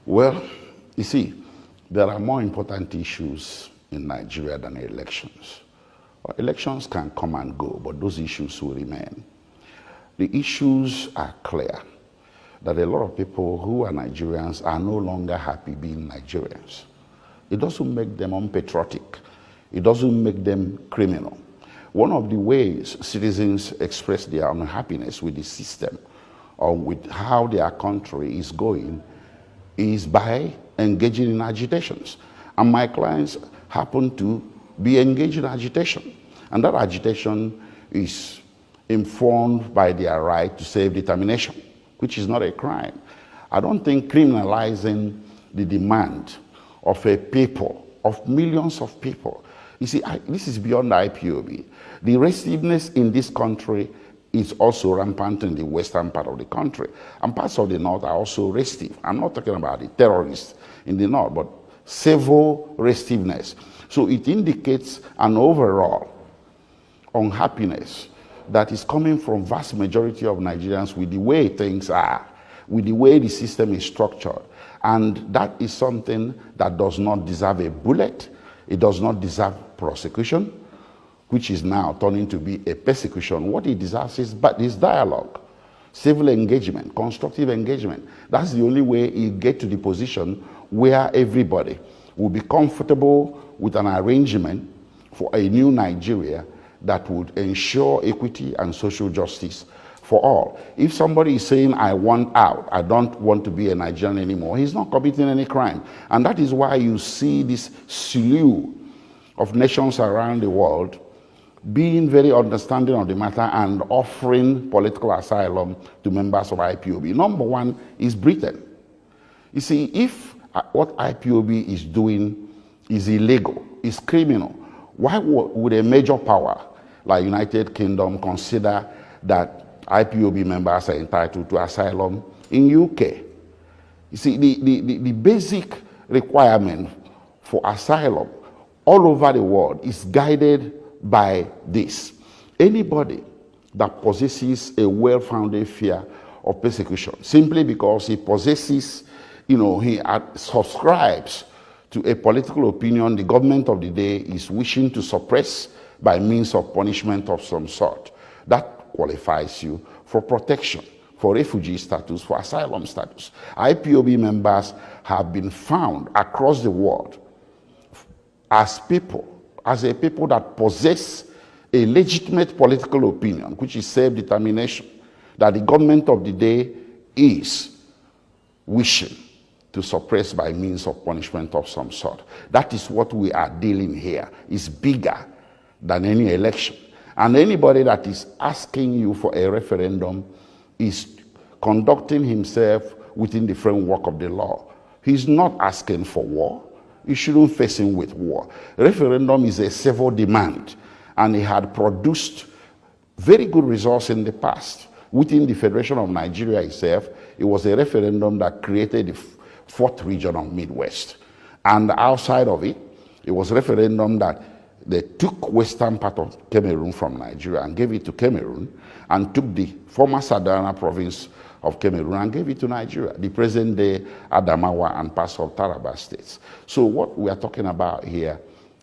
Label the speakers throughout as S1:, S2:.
S1: Well, you see, there are more important issues in Nigeria than elections. Elections can come and go, but those issues will remain. The issues are clear, that a lot of people who are Nigerians are no longer happy being Nigerians. It doesn't make them unpatriotic. It doesn't make them criminal. One of the ways citizens express their unhappiness with the system or with how their country is going is by engaging in agitations. And my clients happen to be engaged in agitation. And that agitation is informed by their right to self-determination, which is not a crime. I don't think criminalizing the demand of a people, of millions of people. You see, this is beyond IPOB. The restiveness in this country is also rampant in the western part of the country. And parts of the north are also restive. I'm not talking about the terrorists in the north, but civil restiveness. So it indicates an overall unhappiness that is coming from vast majority of Nigerians with the way things are, with the way the system is structured. And that is something that does not deserve a bullet. It does not deserve prosecution, which is now turning to be a persecution. What it deserves is dialogue, civil engagement, constructive engagement. That's the only way you get to the position where everybody will be comfortable with an arrangement for a new Nigeria that would ensure equity and social justice for all. If somebody is saying, I want out, I don't want to be a Nigerian anymore, he's not committing any crime. And that is why you see this slew of nations around the world being very understanding of the matter and offering political asylum to members of IPOB. Number one is Britain. You see, if what IPOB is doing is illegal, is criminal, why would a major power like United Kingdom consider that IPOB members are entitled to asylum in UK? You see, the basic requirement for asylum all over the world is guided by this. Anybody that possesses a well-founded fear of persecution, simply because he possesses, he subscribes to a political opinion the government of the day is wishing to suppress by means of punishment of some sort, that qualifies you for protection, for refugee status, for asylum status. IPOB members have been found across the world as a people that possess a legitimate political opinion, which is self-determination, that the government of the day is wishing to suppress by means of punishment of some sort. That is what we are dealing here. It's bigger than any election. And anybody that is asking you for a referendum is conducting himself within the framework of the law. He's not asking for war. You shouldn't face him with war. Referendum is a civil demand, and it had produced very good results in the past. Within the Federation of Nigeria itself, it was a referendum that created the fourth region of Midwest. And outside of it, it was a referendum that they took western part of Cameroon from Nigeria and gave it to Cameroon, and took the former Sardana province of Cameroon and gave it to Nigeria, the present-day Adamawa and parts of Taraba states. So what we are talking about here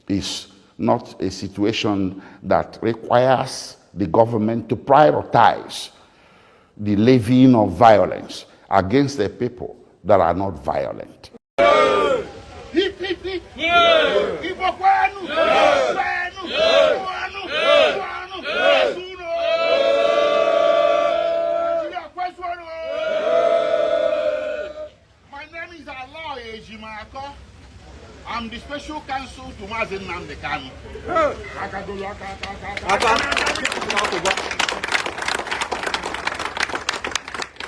S1: is not a situation that requires the government to prioritize the levying of violence against the people that are not violent.
S2: I'm the special counsel to Mazi Nnamdi Kanu.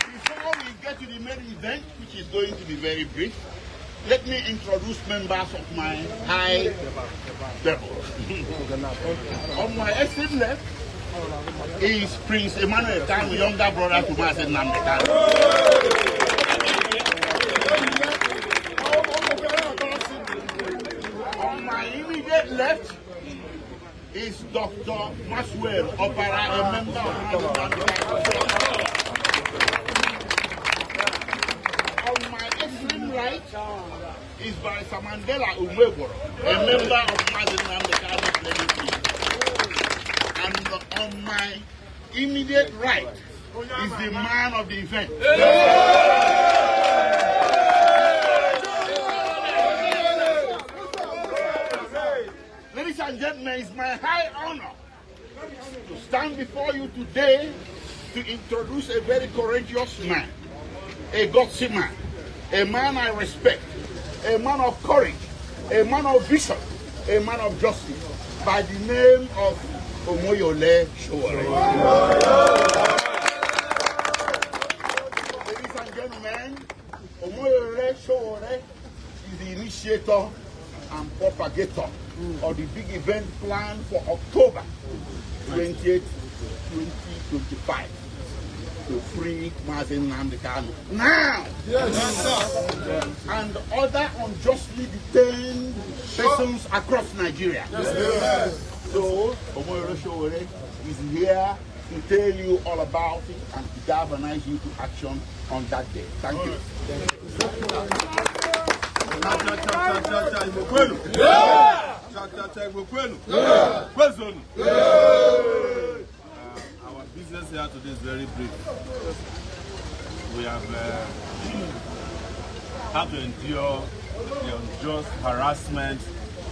S2: Before we get to the main event, which is going to be very brief, let me introduce members of my high level. On my extreme left is Prince Emmanuel Kanu, younger brother to Mazi Nnamdi Kanu. Left is Dr. Maxwell Opara, a member of On my extreme right right is Barrister Mandela Umwegworo, a member of Mazi Nnamdi Kanu playing field. And on my immediate right is the man of the event. Ladies and gentlemen, it's my high honor to stand before you today to introduce a very courageous man, a gutsy man, a man I respect, a man of courage, a man of vision, a man of justice, by the name of Omoyole Sowore. Ladies and gentlemen, Omoyole Sowore is the initiator and propagator of the big event planned for October 28, 2025 to free Mazi Nnamdi Kanu now. Yes. And other unjustly detained persons across Nigeria. Yes. So, Omoyole Sowore is here to tell you all about it and to galvanize you to action on that day. Thank you.
S3: Our business here today is very brief. We have had to endure the unjust harassment,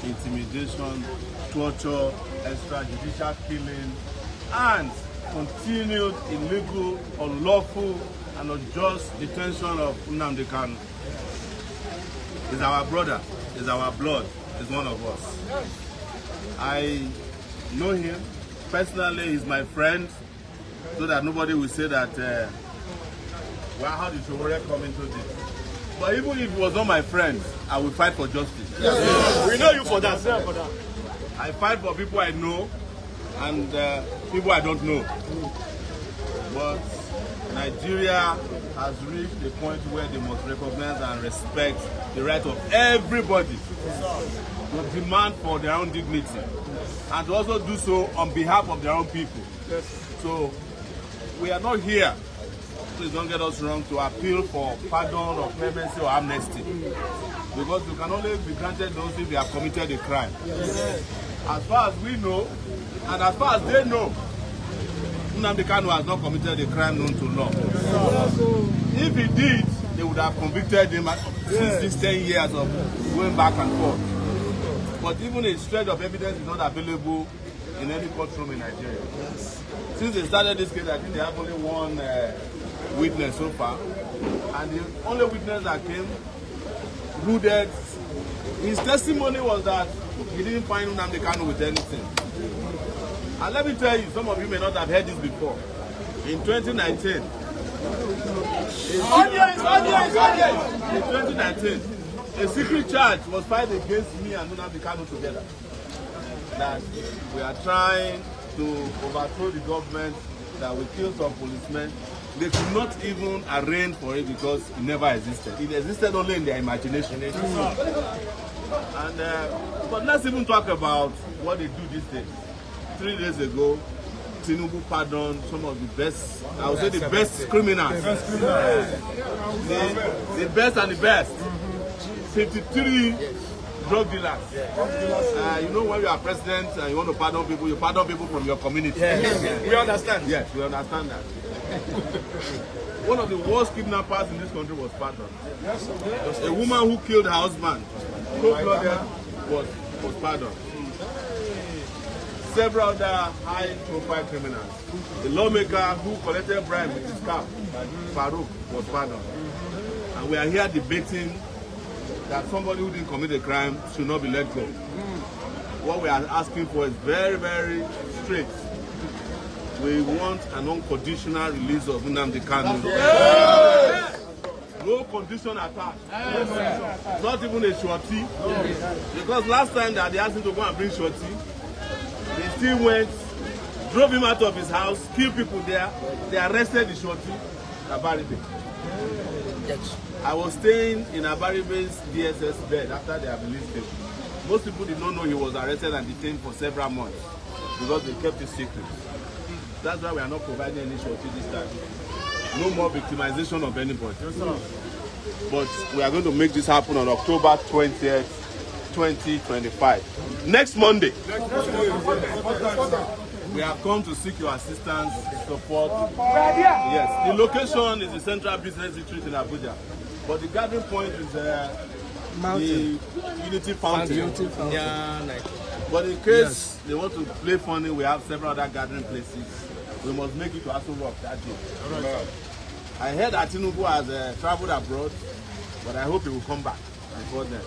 S3: intimidation, torture, extrajudicial killing, and continued illegal, unlawful, and unjust detention of Nnamdi Kanu. He's our brother, he's our blood, he's one of us. I know him personally, he's my friend, so that nobody will say that, well, how did Sowore come into this? But even if he was not my friend, I will fight for justice.
S4: Yes. We know you for that.
S3: I fight for people I know and people I don't know. But Nigeria has reached a point where they must recognize and respect the right of everybody to demand for their own dignity and to also do so on behalf of their own people. Yes. So we are not here, please don't get us wrong, to appeal for pardon or clemency or amnesty, because you can only be granted those if they have committed a crime. Yes. As far as we know, and as far as they know, Nnamdi Kanu has not committed a crime known to law. If he did, they would have convicted him since these 10 years of going back and forth. But even a shred of evidence is not available in any courtroom in Nigeria. Since they started this case, I think they have only one witness so far. And the only witness that came, hooded, his testimony was that he didn't find Nnamdi Kanu with anything. And let me tell you, some of you may not have heard this before. In 2019, a secret charge was filed against me and Nnamdi Kanu together. That we are trying to overthrow the government, that we killed some policemen. They could not even arrange for it because it never existed. It existed only in their imagination. And but let's even talk about what they do these days. 3 days ago, Tinubu pardoned some of the best, I would say the best criminals. The best and the best. 53 drug dealers. You know, when you are president and you want to pardon people, you pardon people from your community.
S4: We understand.
S3: Yes, we understand that. One of the worst kidnappers in this country was pardoned. A woman who killed her husband, cold-blooded, was pardoned. Several other high-profile criminals. The lawmaker who collected bribe with his cap, Farouk, was pardoned. And we are here debating that somebody who didn't commit a crime should not be let go. What we are asking for is very, very straight. We want an unconditional release of Nnamdi Kanu. No condition attached. Not even a shorty. Because last time that they asked him to go and bring shorty, they still went, drove him out of his house, killed people there. They arrested the shorty, Abaribe. Yes. I was staying in Abaribe's DSS bed after they have released him. Most people did not know he was arrested and detained for several months because they kept it secret. That's why we are not providing any shorty this time. No more victimization of anybody. Yes, but we are going to make this happen on October 20th, 2025. Next Monday. We have come to seek your assistance, support. Yes, the location is the Central Business District in Abuja, but the gathering point is the Unity Fountain. Yeah, but in case they want to play funny, we have several other gathering places. We must make it to Aso Rock that day. I heard that Tinubu has traveled abroad, but I hope he will come back before then.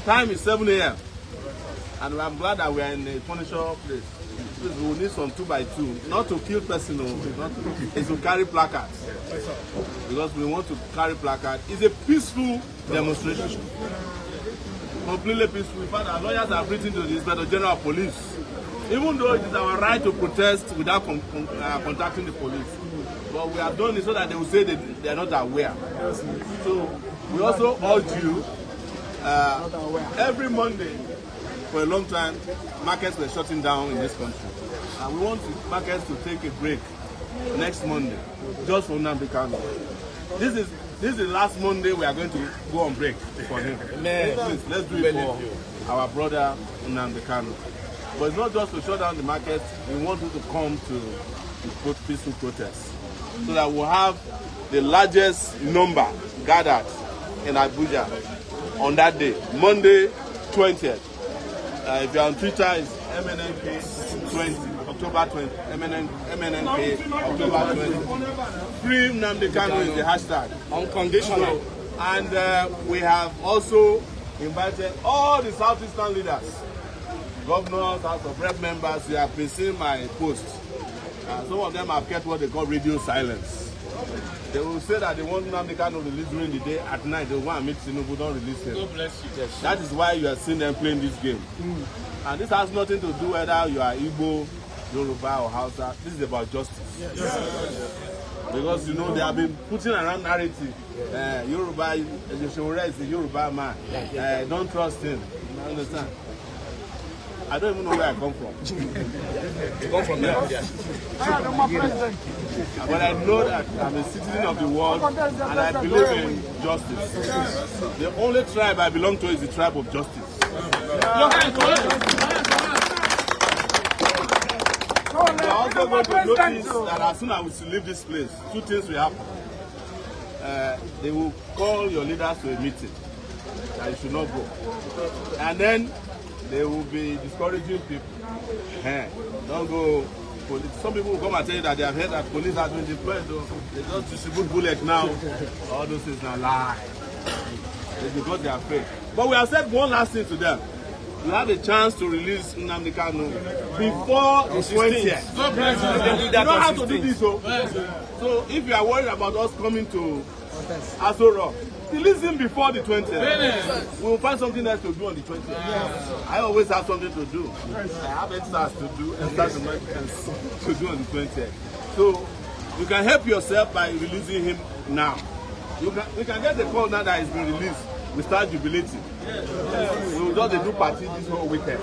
S3: Time is 7 a.m. and I'm glad that we are in a furniture place. We will need some 2x2, not to kill person, it's to carry placards. Because we want to carry placards. It's a peaceful demonstration. Completely peaceful. In fact, our lawyers have written to the Inspector General of Police. Even though it is our right to protest without contacting the police. But we have done it so that they will say they are not aware. So we also urge you, every Monday, for a long time, markets were shutting down in this country. And we want markets to take a break next Monday, just for Nnamdi Kanu. This is the last Monday we are going to go on break for him. Please, let's do it for our brother Nnamdi Kanu. But it's not just to shut down the markets, we want you to come to peaceful protests. So that we'll have the largest number gathered in Abuja on that day, Monday 20th. If you're on Twitter, it's MNNK20, October 20, MNNK, October 20. Free Nnamdi Kanu is the hashtag. Unconditional. And we have also invited all the Southeastern leaders, governors, House of Rep members. You have been seeing my posts. Some of them have kept what they call radio silence. They will say that they want Nnamdi Kanu released during the day. At night, they want to meet Tinubu, don't release him. God bless you. That is why you are seeing them playing this game. And this has nothing to do whether you are Igbo, Yoruba, or Hausa. This is about justice. Because, you know, they have been putting around narrative. Yoruba, Yeshore is the Yoruba man. Don't trust him. You understand? I don't even know where I come from. You come from there? Yeah. But I know that I'm a citizen of the world and I believe in justice. The only tribe I belong to is the tribe of justice. We are also going to notice that as soon as we leave this place, two things will happen. They will call your leaders to a meeting that you should not go. And then they will be discouraging people. Don't go. Some people will come and tell you that they have heard that police has been deployed. They just distribute bullets now. All those things are lies. It's because they are afraid. But we have said one last thing to them. You have a chance to release Nnamdi Kanu before the 20th. You don't have to do this. So if you are worried about us coming to Aso Rock, release him before the 20th. We will find something else to do on the 20th. I always have something to do. I have extras to do, extras to do on the 20th. So you can help yourself by releasing him now. We can get the call now that he's been released. We start jubilating. We will just do party this whole weekend.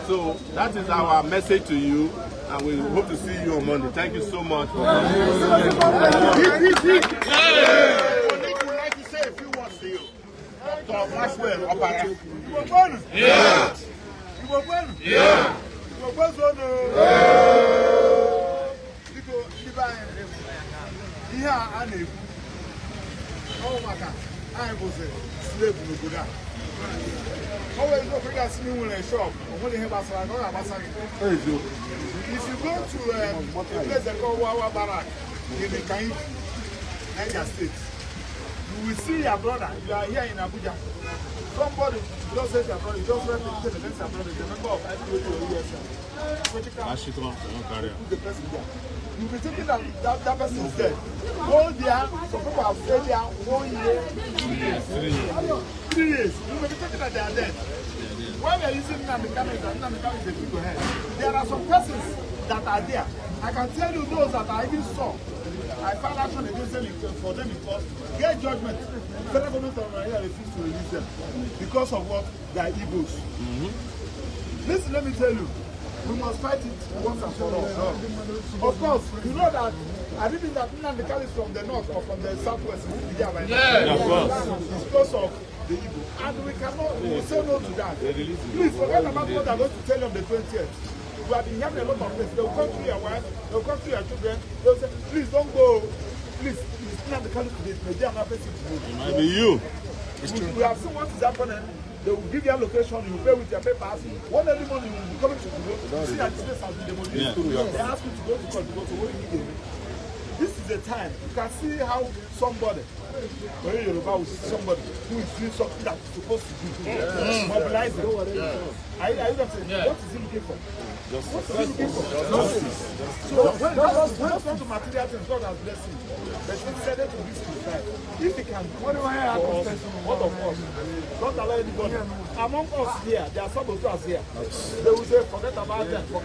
S3: So that is our message to you, and we hope to see you on Monday. Thank you so much for coming.
S5: I was a slave in Buddha. Always go bring us new in a shop. If you go to a place they call Wawa Barak in the Kain, Niger State, you will see your brother. You are here in Abuja. Somebody just says your brother, you just represent the next brother, the member of IPOD or ESL. The person there. You'll be thinking that that person is dead. Whole year, some people have stayed there 1 year, 3 years. You may be thinking that they are dead. When we are using Nnamdi Kanu, Nnamdi Kanu is a figurehead. There are some persons that are there. I can tell you those that I even saw. I found action against them for them because get judgment. Federal government of Nigeria refused to release them because of what? They are Igbos. Listen, let me tell you. We must fight it once and for all. Of course, you know that I didn't that Nnamdi Kanu is from the north or from the southwest.
S2: Yeah, of course.
S5: It's because of the Igbo. And we cannot we will say no to that. Please forget about what I'm going to tell you on the 20th. We have been having a lot of things. They will come to your wife, they will come to your children, they will say, please don't go. Please, Nnamdi Kanu today, maybe I'm not facing to move.
S3: It might be you.
S5: We have seen what is happening. They will give you a location, you will pay with your papers. One every morning you will be coming to the road. You see that this place has been demolished. They ask you to go to court to go to what you give. This is the time. You can see how somebody, when Yoruba will see somebody who is doing something that is supposed to do. Mobilize them. Are you going to say, what is he looking for? What is he looking for? Justice. So when it comes to material things, God has blessed him. But he said it to this life. If he can do it for us, what of us? Don't allow anybody. Among us here, there are some of us here. They will say, forget about them, not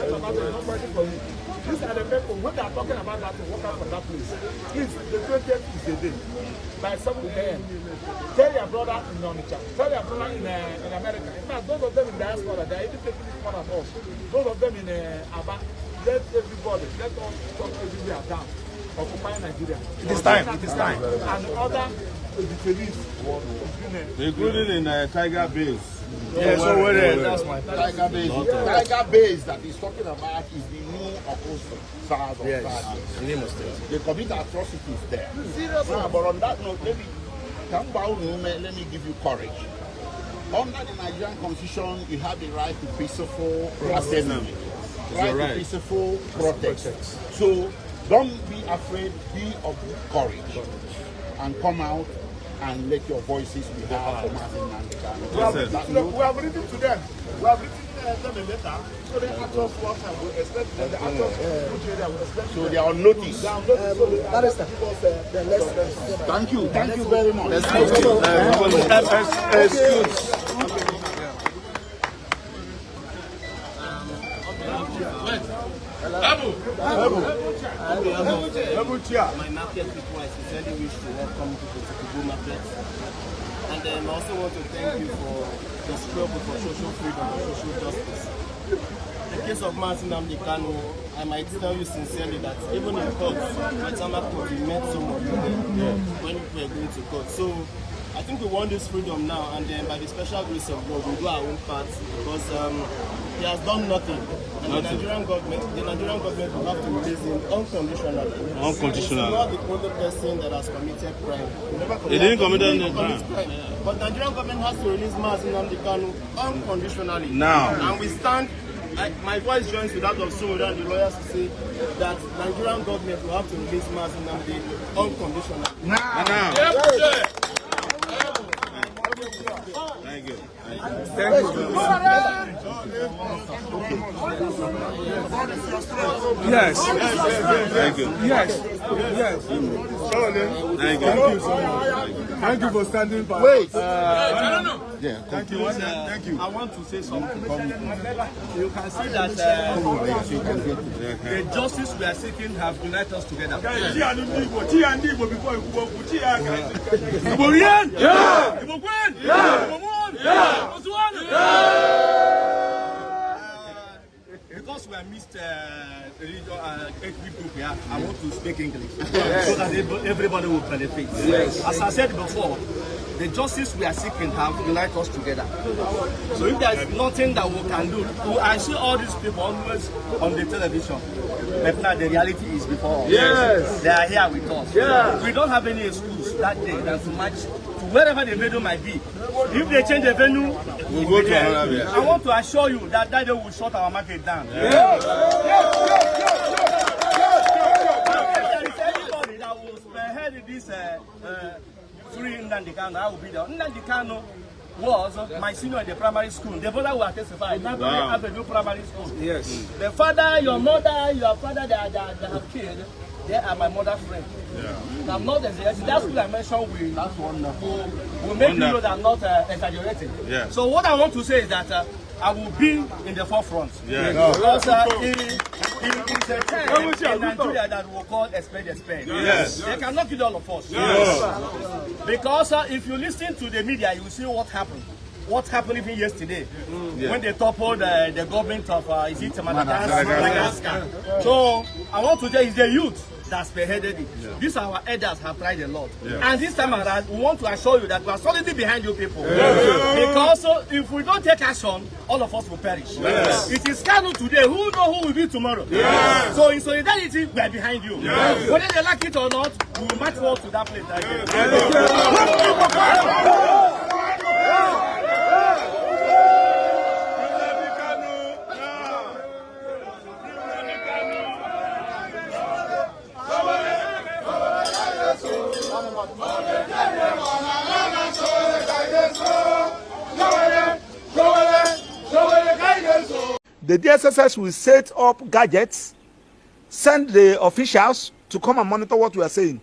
S5: fighting for you. These are the people, when they are talking about that, to walk out from that place. Please, the 20th is the day. By 7 a.m. Tell your brother in Onitsha, tell your brother in America. In fact, those of them in diaspora, they are even taking this one at us. Those of them in Aba, let everybody, let us talk everywhere down. Occupy Nigeria.
S4: It is time. It is time.
S5: And other detainees,
S3: Including in Tiger Base.
S4: Yeah, so that's my
S2: Tiger Base. Tiger Base that he's talking about is the new Okoso South of State. They commit atrocities there. Now, but on that note, let me give you courage. Under the Nigerian Constitution, you have the right to peaceful assembly, right to peaceful protest. So don't be afraid, be of courage, and come out and let your voices be heard for Martin Nnamdi Kanu.
S5: We have written to them. We have written them a letter. So the actors work and we expect the actors
S2: So they are on notice.
S5: Thank you.
S2: Thank you very much.
S6: My market people, I sincerely wish to welcome people to Kubu Market. And I also want to thank you for the struggle for social freedom and social justice. In the case of Martin Nnamdi Kanu, I might tell you sincerely that even in court, my Tama court, we met some of you there when we were going to court. So I think we want this freedom now, and then by the special grace of God, we'll do our own part because he has done nothing. And the Nigerian government will have to release him unconditionally.
S3: Unconditionally.
S6: He's not the only person that has committed crime.
S3: He didn't commit any crime.
S6: But the Nigerian government has to release Martin Nnamdi Kanu unconditionally.
S3: Now.
S6: And we stand, my voice joins with that of Soda and the lawyers to say that Nigerian government will have to release Martin Nnamdi unconditionally.
S3: Now. Thank you.
S4: Yes.
S3: Thank you.
S4: Yes. Yes.
S3: Thank you.
S4: Thank you for standing by.
S2: Wait.
S4: Thank you. Thank you.
S6: I want to say something. You can see that the justice we are seeking have united us together. Because we are mixed ethnic group here, I want to speak English so that everybody will benefit. Yes. As I said before, the justice we are seeking have united us together. So if there is nothing that we can do, I see all these people always on the television, but now the reality is before us. Yes. They are here with us. Yeah. We don't have any excuse that day than to match to wherever the venue might be. If they change the venue,
S3: We'll go to another place.
S6: I want to assure you that that day will shut our market down. If there is anybody that will spearhead this free Nnamdi Kanu, I will be there. Nnamdi Kanu was my senior in the primary school. The brother will testify. Wow. Have a new primary school. Yes. The father, your mother, your father that have killed, they are my mother's friend. Yeah. I'm not exaggerating. That school I mentioned will make you know that I'm not exaggerating. Yeah. So what I want to say is that I will be in the forefront. Yeah. Because it's a time in Nigeria that we'll call expect. Yes. They cannot kill all of us. Yes. Because if you listen to the media, you will see what happened. What happened even yesterday when they toppled the government of Madagascar. So I want to say it's the youth that spearheaded it. These are our elders have tried a lot. And this time around, we want to assure you that we are solidly behind you people. Because if we don't take action, all of us will perish. It is Kanu today. Who knows who will be tomorrow? So in solidarity, we are behind you. Whether they like it or not, we will march forward to that place.
S5: The DSSS will set up gadgets, send the officials to come and monitor what we are saying.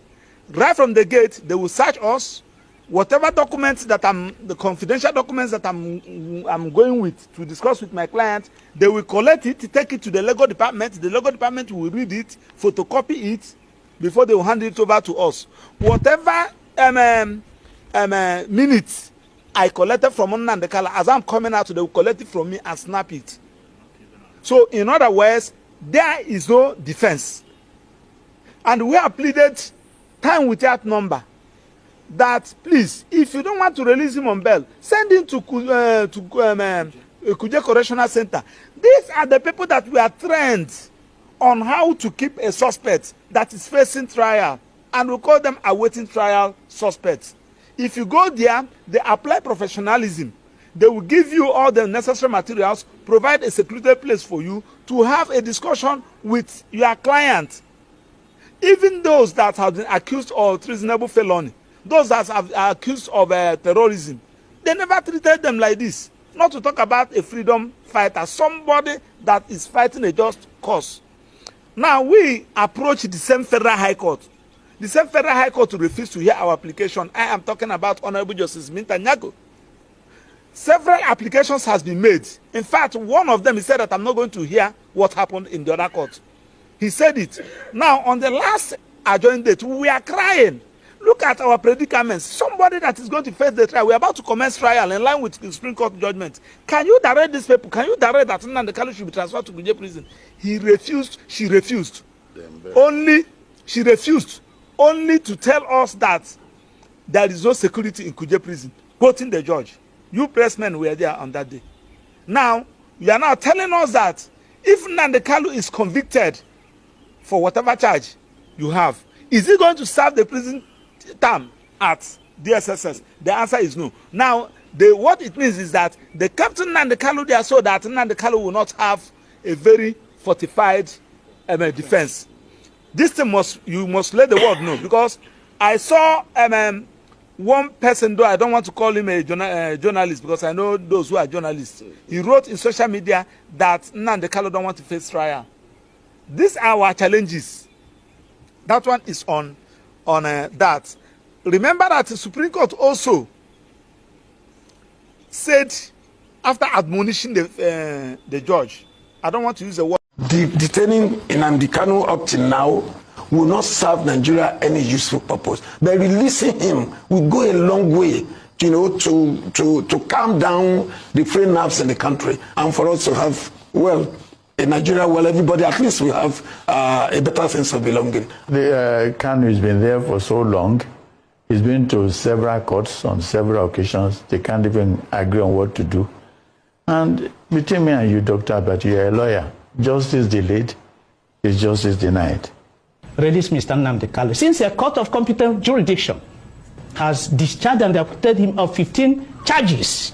S5: Right from the gate, they will search us. Whatever documents that the confidential documents that I'm going with to discuss with my client, they will collect it, take it to the legal department. The legal department will read it, photocopy it before they will hand it over to us. Whatever minutes I collected from Nnamdi Kanu, as I'm coming out, they will collect it from me and snap it. So, in other words, there is no defense. And we have pleaded time without number that, please, if you don't want to release him on bail, send him to Kuje Correctional Center. These are the people that we are trained on how to keep a suspect that is facing trial. And we call them awaiting trial suspects. If you go there, they apply professionalism. They will give you all the necessary materials, provide a secluded place for you to have a discussion with your client. Even those that have been accused of treasonable felony, those that are accused of terrorism, they never treated them like this. Not to talk about a freedom fighter, somebody that is fighting a just cause. Now we approach the same Federal High Court. The same Federal High Court refused to hear our application. I am talking about Honorable Justice Minta Nyako. Several applications has been made. In fact, one of them, he said that I'm not going to hear what happened in the other court. He said it. Now, on the last adjourned date, we are crying. Look at our predicaments. Somebody that is going to face the trial, we're about to commence trial in line with the Supreme Court judgment. Can you direct these people? Can you direct that Nnamdi Kanu should be transferred to Kuje prison? He refused. She refused. She refused only to tell us that there is no security in Kuje prison, quoting the judge. You pressmen were there on that day. Now, you are now telling us that if Nnamdi Kanu is convicted for whatever charge you have, is he going to serve the prison term at DSSS? The answer is no. Now, what it means is that they kept Nnamdi Kanu there so that Nnamdi Kanu will not have a very fortified defense. This thing you must let the world know, because I saw one person, though I don't want to call him a journalist, because I know those who are journalists. He wrote in social media that Nnamdi Kanu don't want to face trial. These are our challenges. That one is on that. Remember that the Supreme Court also said, after admonishing the judge, I don't want to use the word.
S7: Detaining Nnamdi Kanu up till now will not serve Nigeria any useful purpose. By releasing him will go a long way, you know, to calm down the free nerves in the country, and for us to have, well, in Nigeria, well, everybody at least will have a better sense of belonging.
S8: The Kanu has been there for so long. He's been to several courts on several occasions. They can't even agree on what to do. And between me and you, Dr. Albert, you're a lawyer. Justice delayed is justice denied.
S9: Release Mr. Nnamdi Kanu. Since a court of competent jurisdiction has discharged and acquitted him of 15 charges,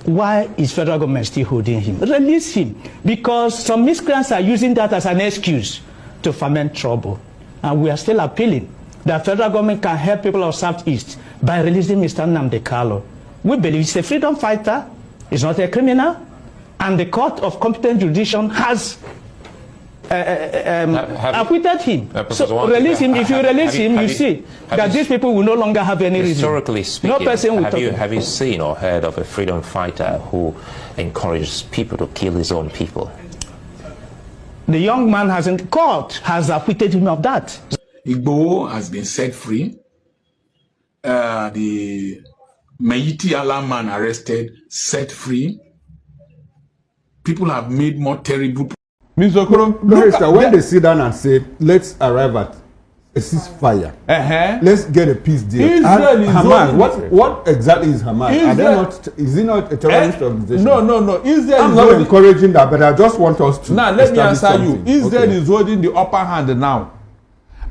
S9: why is federal government still holding him? Release him, because some miscreants are using that as an excuse to foment trouble. And we are still appealing that federal government can help people of Southeast by releasing Mr. Nnamdi Kanu. We believe he's a freedom fighter, he's not a criminal, and the court of competent jurisdiction has acquitted him. So release him. If you release him, you see that these people will no longer have any reason.
S10: Historically speaking,
S9: no person will
S10: have you seen or heard of a freedom fighter who encourages people to kill his own people?
S9: The young man court has acquitted him of that.
S11: Igboho has been set free. The Meiti Allah man arrested, set free. People have made more terrible
S12: Mr. Okoro,
S4: Barrister, when they sit down and say, let's arrive at a ceasefire, let's get a peace deal.
S12: Israel is
S4: Hamas, what exactly is Hamas? Is it not a terrorist organization?
S12: No. Israel
S4: I'm not encouraging that, but I just want us to.
S12: Now, let me answer you. Israel is holding the upper hand now.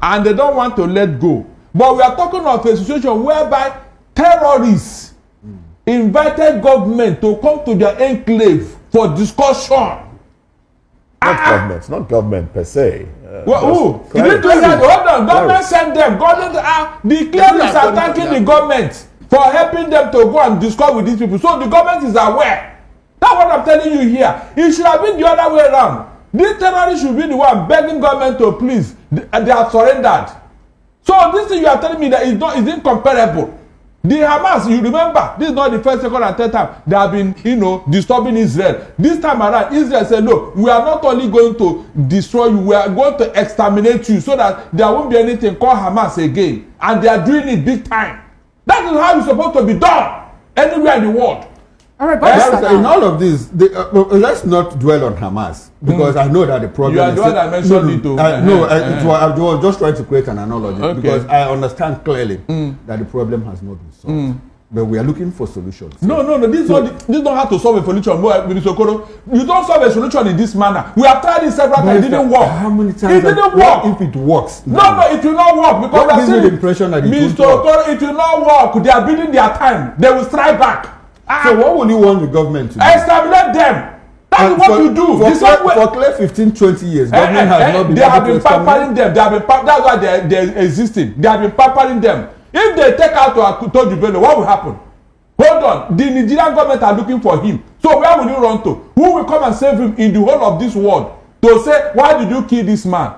S12: And they don't want to let go. But we are talking of a situation whereby terrorists invited government to come to their enclave for discussion.
S13: Not government per se.
S12: Who? Government sent them. The clerics are thanking the government for helping them to go and discuss with these people. So the government is aware. That's what I'm telling you here. It should have been the other way around. These terrorists should be the one begging government to please. They have surrendered. So this thing you are telling me that is incomparable. The Hamas, you remember, this is not the first, second, and third time they have been, disturbing Israel. This time around, Israel said, look, we are not only going to destroy you, we are going to exterminate you so that there won't be anything called Hamas again. And they are doing it big time. That is how it's supposed to be done anywhere in the world.
S4: All right, in all of this, let's not dwell on Hamas because I know that the problem.
S12: You are the one that mentioned it.
S4: I was just trying to create an analogy because I understand clearly that the problem has not been solved. But we are looking for solutions.
S12: No. This don't have to solve a solution. Minister Okoro, you don't solve a solution in this manner. We have tried it several times. It didn't work.
S4: How many times?
S12: It didn't work.
S4: If it works?
S12: No, it will not work because
S4: what gives you the impression that
S12: Mr. Okoro, it will not work. They are building their time. They will strike back.
S4: So what will you want the government to do?
S12: Establish them. That is what you do.
S4: For clear 15-20 years, government has not been.
S12: They have been pampering them. That's why they're existing. They have been pampering them. If they take out to Toju Bello, what will happen? Hold on. The Nigerian government are looking for him. So where will you run to? Who will come and save him in the whole of this world? To say, why did you kill this man?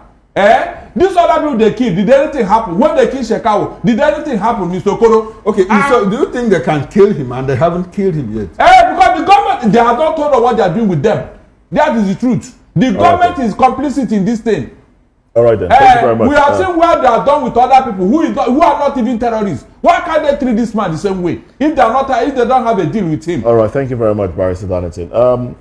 S12: These other people they killed, did anything happen? When they killed Shekau, did anything happen, Mr. Okoro?
S4: Okay, so do you think they can kill him and they haven't killed him yet?
S12: Because the government, they have not told us what they are doing with them. That is the truth. The government is complicit in this thing.
S13: All right then, thank you very much.
S12: We have seen where they are done with other people who are not even terrorists. Why can't they treat this man the same way? If they don't have a deal with him.
S13: All right, thank you very much, Barrister Donington.